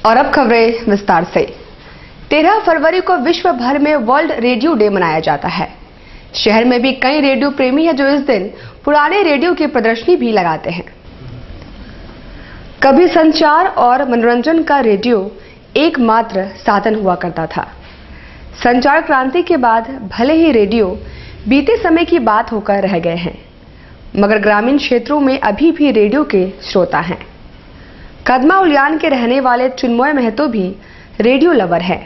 और अब खबरें विस्तार से। 13 फरवरी को विश्व भर में वर्ल्ड रेडियो डे मनाया जाता है। शहर में भी कई रेडियो प्रेमी हैं जो इस दिन पुराने रेडियो की प्रदर्शनी भी लगाते हैं। कभी संचार और मनोरंजन का रेडियो एकमात्र साधन हुआ करता था। संचार क्रांति के बाद भले ही रेडियो बीते समय की बात होकर रह गए हैं, मगर ग्रामीण क्षेत्रों में अभी भी रेडियो के श्रोता हैं। कदमा उलियान के रहने वाले चिन्मय महतो भी रेडियो लवर हैं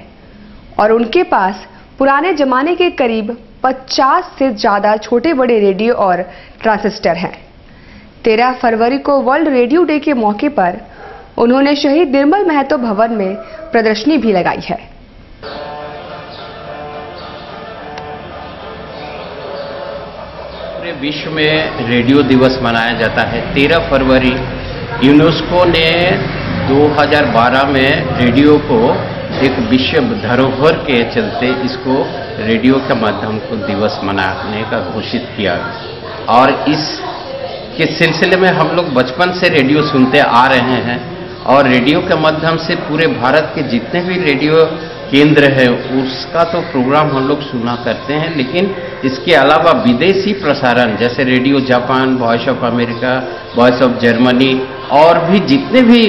और उनके पास पुराने जमाने के करीब 50 से ज्यादा छोटे बड़े रेडियो और ट्रांजिस्टर हैं। 13 फरवरी को वर्ल्ड रेडियो डे के मौके पर उन्होंने शहीद निर्मल महतो भवन में प्रदर्शनी भी लगाई है। पूरे विश्व में रेडियो दिवस मनाया जाता है। 13 फरवरी यूनेस्को ने 2012 में रेडियो को एक विश्व धरोहर के चलते इसको रेडियो के माध्यम को दिवस मनाने का घोषित किया और इसके सिलसिले में हम लोग बचपन से रेडियो सुनते आ रहे हैं और रेडियो के माध्यम से पूरे भारत के जितने भी रेडियो केंद्र है उसका तो प्रोग्राम हम लोग सुना करते हैं, लेकिन इसके अलावा विदेशी प्रसारण जैसे radio Japan, voice of America, voice of Germany और भी जितने भी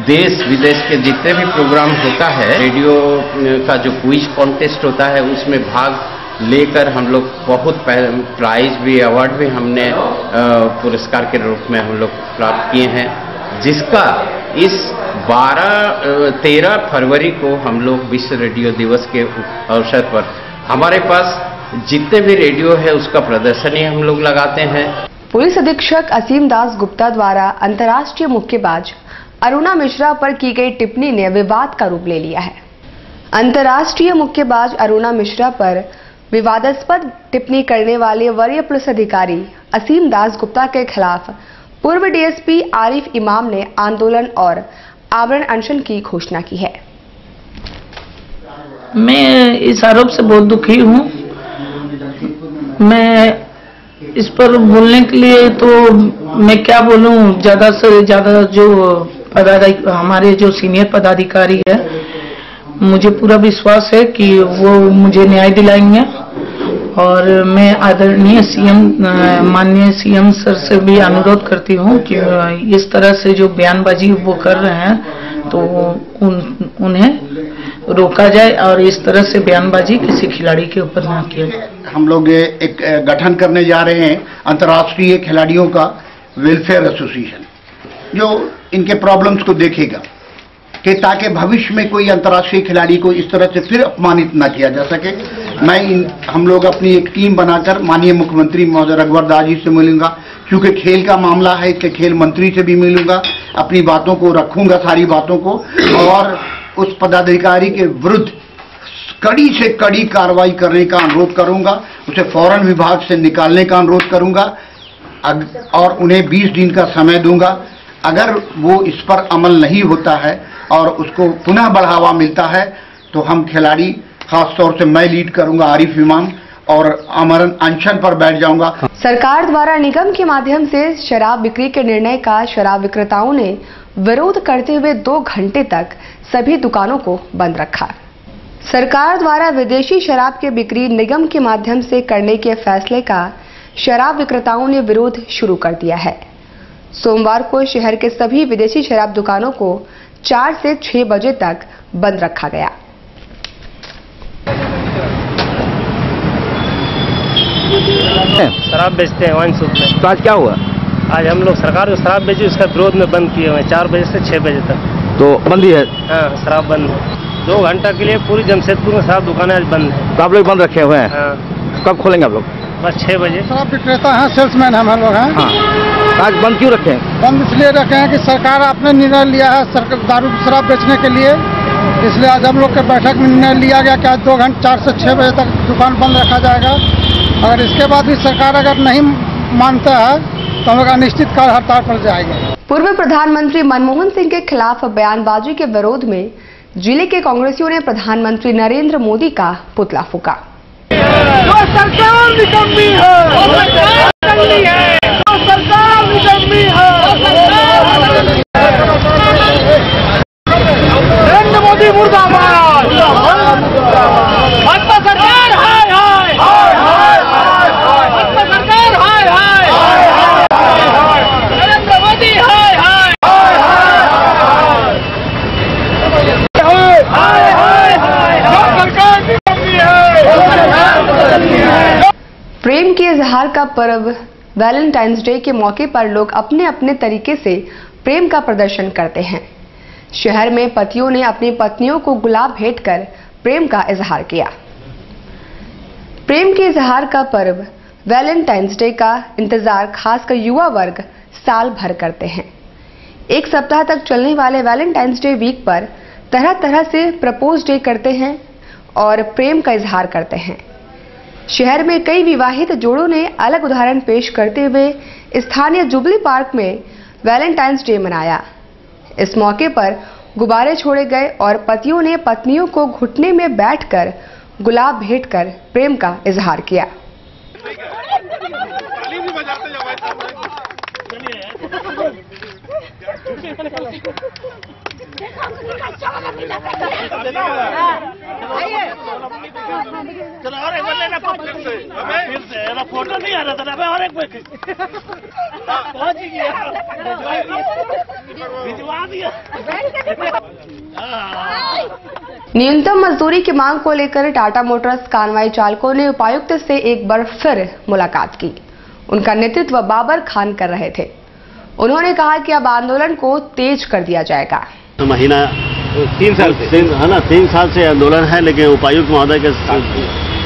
देश विदेश के जितने भी प्रोग्राम होता है, रेडियो का जो क्विज कॉन्टेस्ट होता है उसमें भाग लेकर हम लोग बहुत प्राइज भी, अवार्ड भी हमने पुरस्कार के रूप में हम लोग प्राप्त किए हैं, जिसका इस 13 फरवरी को हम लोग विश्व रेडियो दिवस के अवसर पर हमारे पास जितने भी रेडियो है उसका प्रदर्शनी हम लोग लगाते हैं। पुलिस अधीक्षक असीम दास गुप्ता द्वारा अंतर्राष्ट्रीय मुक्केबाज अरुणा मिश्रा पर की गई टिप्पणी ने विवाद का रूप ले लिया है। अंतर्राष्ट्रीय मुक्केबाज अरुणा मिश्रा पर विवादास्पद टिप्पणी करने वाले वरीय पुलिस अधिकारी असीम दास गुप्ता के खिलाफ पूर्व डीएसपी आरिफ इमाम ने आंदोलन और आवरण अनशन की घोषणा की है। मैं इस आरोप से बहुत दुखी हूँ। मैं इस पर बोलने के लिए तो मैं क्या बोलूँ, ज्यादा से ज्यादा जो हमारे जो सीनियर पदाधिकारी है, मुझे पूरा विश्वास है कि वो मुझे न्याय दिलाएंगे और मैं आदरणीय माननीय सीएम सर से भी अनुरोध करती हूँ कि इस तरह से जो बयानबाजी वो कर रहे हैं तो उन्हें रोका जाए और इस तरह से बयानबाजी किसी खिलाड़ी के ऊपर ना किया जाए। हम लोग एक गठन करने जा रहे हैं अंतर्राष्ट्रीय खिलाड़ियों का वेलफेयर एसोसिएशन, जो इनके प्रॉब्लम्स को देखेगा कि ताकि भविष्य में कोई अंतर्राष्ट्रीय खिलाड़ी को इस तरह से फिर अपमानित न किया जा सके। हम लोग अपनी एक टीम बनाकर माननीय मुख्यमंत्री महोदय रघुवर दास जी से मिलूंगा, क्योंकि खेल का मामला है इसलिए खेल मंत्री से भी मिलूंगा, अपनी बातों को रखूंगा, सारी बातों को, और उस पदाधिकारी के विरुद्ध कड़ी से कड़ी कार्रवाई करने का अनुरोध करूंगा, उसे फौरन विभाग से निकालने का अनुरोध करूंगा और उन्हें 20 दिन का समय दूंगा। अगर वो इस पर अमल नहीं होता है और उसको पुनः बढ़ावा मिलता है तो हम खिलाड़ी, खास तौर से मैं लीड करूंगा आरिफ इमाम, और आमरण अनशन पर बैठ जाऊंगा। सरकार द्वारा निगम के माध्यम से शराब बिक्री के निर्णय का शराब विक्रेताओं ने विरोध करते हुए 2 घंटे तक सभी दुकानों को बंद रखा। सरकार द्वारा विदेशी शराब की बिक्री निगम के माध्यम से करने के फैसले का शराब विक्रेताओं ने विरोध शुरू कर दिया है। सोमवार को शहर के सभी विदेशी शराब दुकानों को 4 से 6 बजे तक बंद रखा गया। शराब बेचते हैं वाइन शॉप में। तो आज क्या हुआ? आज हम लोग सरकार जो शराब बेची उसका विरोध में बंद किए हुए हैं 4 बजे से 6 बजे तक। तो बंदी है? हाँ, शराब बंद है। 2 घंटा के लिए पूरी जमशेदपुर में शराब दुकानें आज बंद है। तो आप लोग बंद रखे हुए हैं? हाँ। कब खोलेंगे आप लोग? बस 6 बजे। शराब विक्रेता हैं, सेल्समैन हम लोग हैं। हाँ। आज बंद क्यों रखे हैं? बंद इसलिए रखे हैं कि सरकार आपने निर्णय लिया है दारू शराब बेचने के लिए, इसलिए आज हम लोग के बैठक में निर्णय लिया गया कि आज 2 घंटे 4 से 6 बजे तक दुकान बंद रखा जाएगा। अगर इसके बाद भी सरकार अगर नहीं मानता है तो हम लोग अनिश्चितकाल हड़ताल पर जाएंगे। पूर्व प्रधानमंत्री मनमोहन सिंह के खिलाफ बयानबाजी के विरोध में जिले के कांग्रेसियों ने प्रधानमंत्री नरेंद्र मोदी का पुतला फूका। सरकार निकम्मी है, सरकार निकम्मी है। मोदी मुर्दाबाद, भाजपा सरकार हाय हाय, भाजपा सरकार हाय हाय, नरेंद्र मोदी हाय हाय, सरकार निकम्मी है। प्रेम के इजहार का पर्व वैलेंटाइंस डे के मौके पर लोग अपने अपने तरीके से प्रेम का प्रदर्शन करते हैं। शहर में पतियों ने अपनी पत्नियों को गुलाब भेंट कर प्रेम का इजहार किया। प्रेम के इजहार का पर्व वैलेंटाइंस डे का इंतजार खासकर युवा वर्ग साल भर करते हैं। एक सप्ताह तक चलने वाले वैलेंटाइंस डे वीक पर तरह तरह से प्रपोज डे करते हैं और प्रेम का इजहार करते हैं। शहर में कई विवाहित जोड़ों ने अलग उदाहरण पेश करते हुए स्थानीय जुबली पार्क में वैलेंटाइंस डे मनाया। इस मौके पर गुब्बारे छोड़े गए और पतियों ने पत्नियों को घुटने में बैठकर गुलाब भेंट कर प्रेम का इजहार किया। फोटो नहीं आ रहा था और एक पहुंच गया, भिजवा दिया। न्यूनतम मजदूरी की मांग को लेकर टाटा मोटर्स कानवाई चालकों ने उपायुक्त से एक बार फिर मुलाकात की। उनका नेतृत्व बाबर खान कर रहे थे। उन्होंने कहा कि अब आंदोलन को तेज कर दिया जाएगा। महीना 3 साल से है ना, 3 साल से आंदोलन है, लेकिन उपायुक्त महोदय के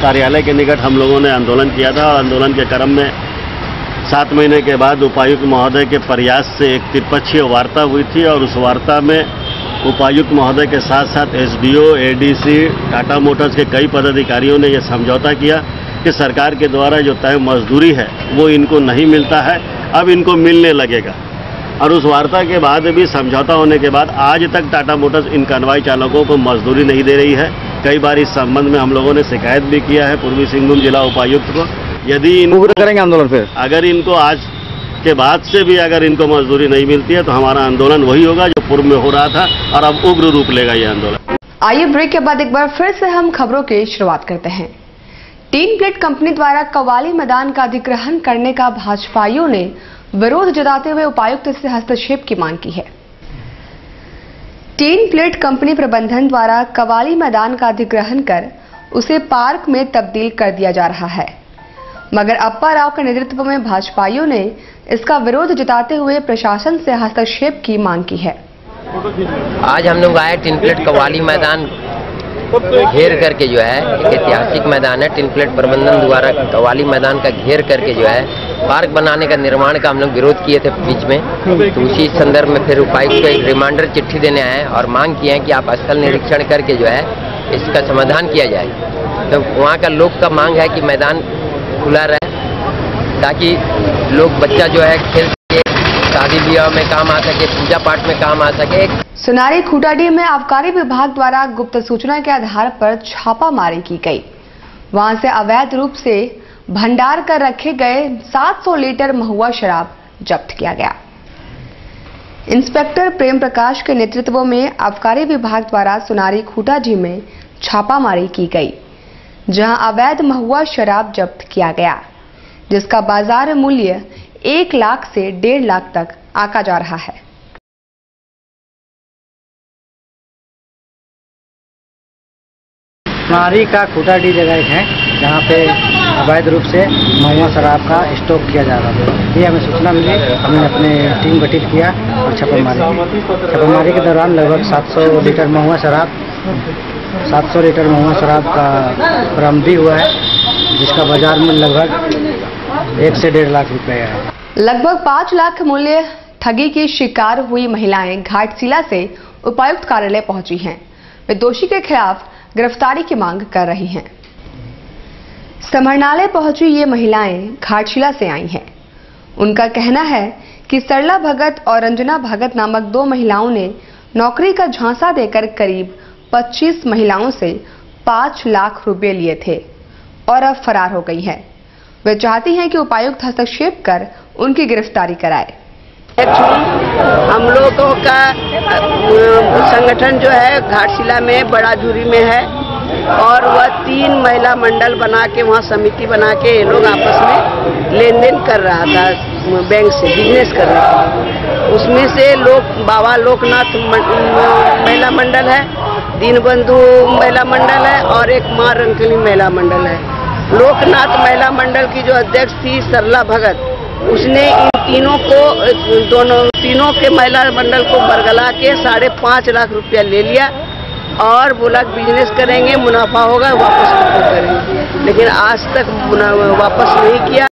कार्यालय के निकट हम लोगों ने आंदोलन किया था और आंदोलन के क्रम में 7 महीने के बाद उपायुक्त महोदय के प्रयास से एक त्रिपक्षीय वार्ता हुई थी और उस वार्ता में उपायुक्त महोदय के साथ साथ एसडीओ, एडीसी, टाटा मोटर्स के कई पदाधिकारियों ने यह समझौता किया कि सरकार के द्वारा जो तय मजदूरी है वो इनको नहीं मिलता है, अब इनको मिलने लगेगा। और उस वार्ता के बाद भी समझौता होने के बाद आज तक टाटा मोटर्स इन कन्वाई चालकों को मजदूरी नहीं दे रही है। कई बार इस संबंध में हम लोगों ने शिकायत भी किया है पूर्वी सिंहभूम जिला उपायुक्त को। यदि इनको करेंगे आंदोलन, फिर अगर इनको आज के बाद से भी अगर इनको मजदूरी नहीं मिलती है तो हमारा आंदोलन वही होगा जो पूर्व में हो रहा था और अब उग्र रूप लेगा ये आंदोलन। आइए ब्रेक के बाद एक बार फिर से हम खबरों की शुरुआत करते हैं। टीन प्लेट कंपनी द्वारा कव्वाली मैदान का अधिग्रहण करने का भाजपाइयों ने विरोध जताते हुए उपायुक्त से हस्तक्षेप की मांग की है। टीन प्लेट कंपनी प्रबंधन द्वारा कव्वाली मैदान का अधिग्रहण कर उसे पार्क में तब्दील कर दिया जा रहा है, मगर अप्पा राव के नेतृत्व में भाजपाइयों ने इसका विरोध जताते हुए प्रशासन से हस्तक्षेप की मांग की है। आज हम लोग आए टिन प्लेट कव्वाली मैदान घेर करके जो है, एक ऐतिहासिक मैदान है, टिन प्लेट प्रबंधन द्वारा कव्वाली मैदान का घेर करके जो है पार्क बनाने का निर्माण का हम लोग विरोध किए थे बीच में। तो उसी संदर्भ में फिर उपायुक्त को एक रिमाइंडर चिट्ठी देने आए और मांग किए हैं कि आप स्थल निरीक्षण करके जो है इसका समाधान किया जाए। तो वहाँ का लोग का मांग है कि मैदान खुला रहे ताकि लोग बच्चा जो है खेल सके, शादी ब्याह में काम आ सके, पूजा पाठ में काम आ सके। सुनारी खूंटाडीह में आबकारी विभाग द्वारा गुप्त सूचना के आधार पर छापामारी की गई। वहां से अवैध रूप से भंडार कर रखे गए 700 लीटर महुआ शराब जब्त किया गया। इंस्पेक्टर प्रेम प्रकाश के नेतृत्व में आबकारी विभाग द्वारा सुनारी खूंटाडीह में छापामारी की गई, जहां अवैध महुआ शराब जब्त किया गया, जिसका बाजार मूल्य 1 लाख से 1.5 लाख तक आंका जा रहा है। सुनारी का खूंटाडीह जगह है जहाँ पे अवैध रूप से महुआ शराब का स्टॉक किया जा रहा था। ये हमें सूचना मिली, हमने अपने टीम गठित किया और छापामारी के दौरान लगभग 700 लीटर महुआ शराब का बरामदी हुआ है, जिसका बाजार मूल्य लगभग 1 से 1.5 लाख रुपए है। लगभग 5 लाख मूल्य ठगी की शिकार हुई महिलाएं घाटशिला से उपायुक्त कार्यालय पहुंची हैं। वे दोषी के खिलाफ गिरफ्तारी की मांग कर रही हैं। समरनालय पहुंची ये महिलाएं घाटशिला से आई हैं। उनका कहना है कि सरला भगत और रंजना भगत नामक 2 महिलाओं ने नौकरी का झांसा देकर करीब 25 महिलाओं से 5 लाख रुपए लिए थे और अब फरार हो गई हैं। वे चाहती हैं कि उपायुक्त हस्तक्षेप कर उनकी गिरफ्तारी कराए। हम लोगों का संगठन जो है घाटशिला में बड़ा झूरी में है और वह 3 महिला मंडल बना के वहाँ समिति बना के ये लोग आपस में लेन देन कर रहा था बैंक से बिजनेस कर रहा था। उसमें से बाबा लोकनाथ महिला मंडल है, दीनबंधु महिला मंडल है और एक माँ रंकली महिला मंडल है। लोकनाथ महिला मंडल की जो अध्यक्ष थी सरला भगत, उसने इन तीनों के महिला मंडल को बरगला के 5.5 लाख रुपया ले लिया और बोला बिजनेस करेंगे, मुनाफा होगा वापस करेंगे, लेकिन आज तक वापस नहीं किया।